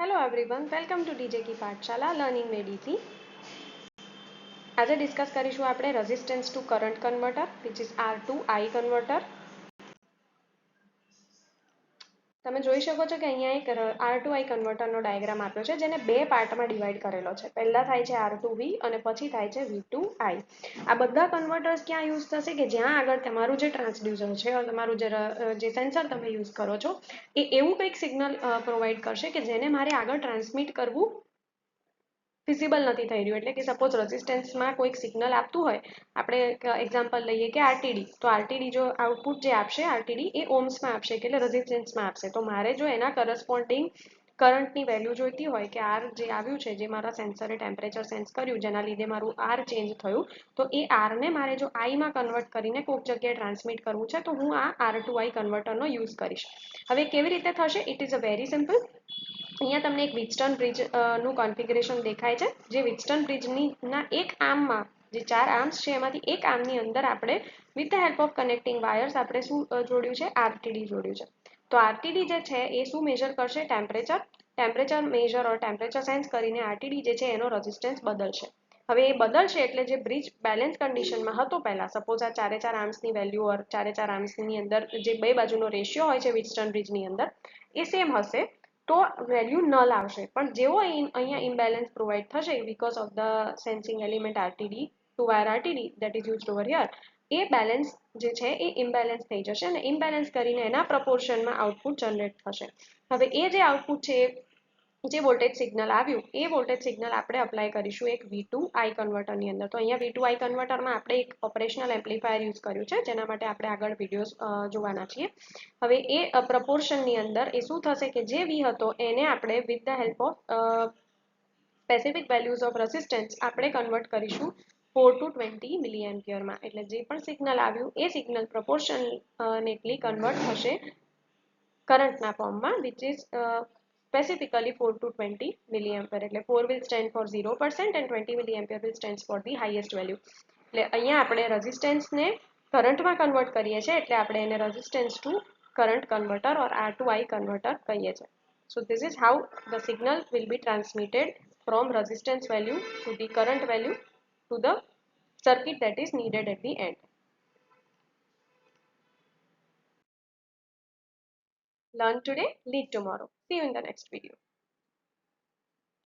Hello everyone, welcome to DJ की पाठशाला learning મેડ easy. આજે ડિસ્કસ કરીશું આપણે resistance two current converter which is R to I converter. તમે જોઈ શકો છો કે અહીંયા એક R to I કન્વર્ટરનો ડાયાગ્રામ આપ્યો છે જેને બે પાર્ટમાં ડિવાઈડ કરેલો છે. પહેલા થાય છે R to V અને પછી થાય છે V to I. આ બધા કન્વર્ટર્સ ક્યાં યુઝ થશે કે જ્યાં આગળ તમારું જે ટ્રાન્સડ્યુસર છે તમારું જે સેન્સર તમે યુઝ કરો છો એ એવું કંઈક સિગ્નલ પ્રોવાઈડ કરશે કે જેને મારે આગળ ટ્રાન્સમિટ કરવું ફિઝિબલ નથી થઈ રહ્યું. એટલે કે સપોઝ રેઝિસ્ટન્સમાં કોઈક સિગ્નલ આપતું હોય, આપણે એક્ઝામ્પલ લઈએ કે આરટીડી, તો આરટીડી જો આઉટપુટ જે આપશે આરટીડી એ ઓમ્સમાં આપશે એટલે રેઝિસ્ટન્સમાં આપશે. તો મારે જો એના કરસ્પોન્ડિંગ કરંટની વેલ્યુ જોઈતી હોય કે આર જે આવ્યું છે, જે મારા સેન્સરે ટેમ્પરેચર સેન્સ કર્યું જેના લીધે મારું આર ચેન્જ થયું, તો એ આરને મારે જો આઈમાં કન્વર્ટ કરીને કોઈક જગ્યાએ ટ્રાન્સમિટ કરવું છે તો હું આ આર ટુ આઈ કન્વર્ટરનો યુઝ કરીશ. હવે કેવી રીતે થશે? It is a very simple. અહીંયા તમને એક વિટસ્ટન બ્રિજનું કોન્ફિગરેશન દેખાય છે. જે વિટસ્ટન બ્રિજના એક આર્મમાં, જે 4 આર્મ્સ છે એમાંથી એક આર્મની અંદર આપણે with the help of connecting wires આપણે શું જોડ્યું છે? આરટીડી જોડ્યું છે. તો આરટીડી જે છે એ શું મેજર કરશે? ટેમ્પરેચર મેજર ઓર ટેમ્પરેચર સેન્સ કરીને આરટીડી જે છે એનો રેઝિસ્ટન્સ બદલશે. હવે એ બદલશે એટલે જે બ્રિજ બેલેન્સ કન્ડિશનમાં હતો પહેલા, સપોઝ આ 4 આર્મ્સની વેલ્યુ ઓર 4 આર્મ્સની અંદર જે બે બાજુનો રેશિયો હોય છે વિટસ્ટન બ્રિજની અંદર એ સેમ હશે તો વેલ્યુ નલ આવશે. પણ જેવો અહીંયા ઇમ્બેલેન્સ પ્રોવાઈડ થશે because of the sensing element RTD two wire RTD that is used over here, એ બેલેન્સ જે છે એ ઇમ્બેલેન્સ થઈ જશે અને ઇમ્બેલેન્સ કરીને એના પ્રપોર્શનમાં આઉટપુટ જનરેટ થશે. હવે એ જે આઉટપુટ છે, જે વોલ્ટેજ સિગ્નલ આવ્યું એ વોલ્ટેજ સિગ્નલ આપણે અપ્લાય કરીશું એક V to I કન્વર્ટરની અંદર. તો અહીંયા V to I કન્વર્ટરમાં આપણે એક ઓપરેશનલ એમ્પ્લીફાયર યુઝ કર્યું છે જેના માટે આપણે આગળ વિડીયોઝ જોવાના છીએ. હવે એ પ્રપોર્શનની અંદર એ શું થશે કે જે V હતો એને આપણે with the help of specific values of resistance આપણે કન્વર્ટ કરીશું 4 to 20 મિલી એમ્પિયરમાં. એટલે જે પણ સિગ્નલ આવ્યું એ સિગ્નલ પ્રપોર્શનેટલી કન્વર્ટ થશે કરંટના ફોર્મમાં which is specifically 4 to 20 milliampere. એટલે 4 will stand for 0% and 20 milliampere will stand for the highest value. એટલે અહીંયા આપણે રેઝિસ્ટન્સને કરંટમાં કન્વર્ટ કરીએ છીએ એટલે આપણે એને resistance two current converter or R to I converter કહીએ છીએ. So this is how the signal will be transmitted from resistance value to the current value to the circuit that is needed at the end. Learn today, lead tomorrow. See you in the next video.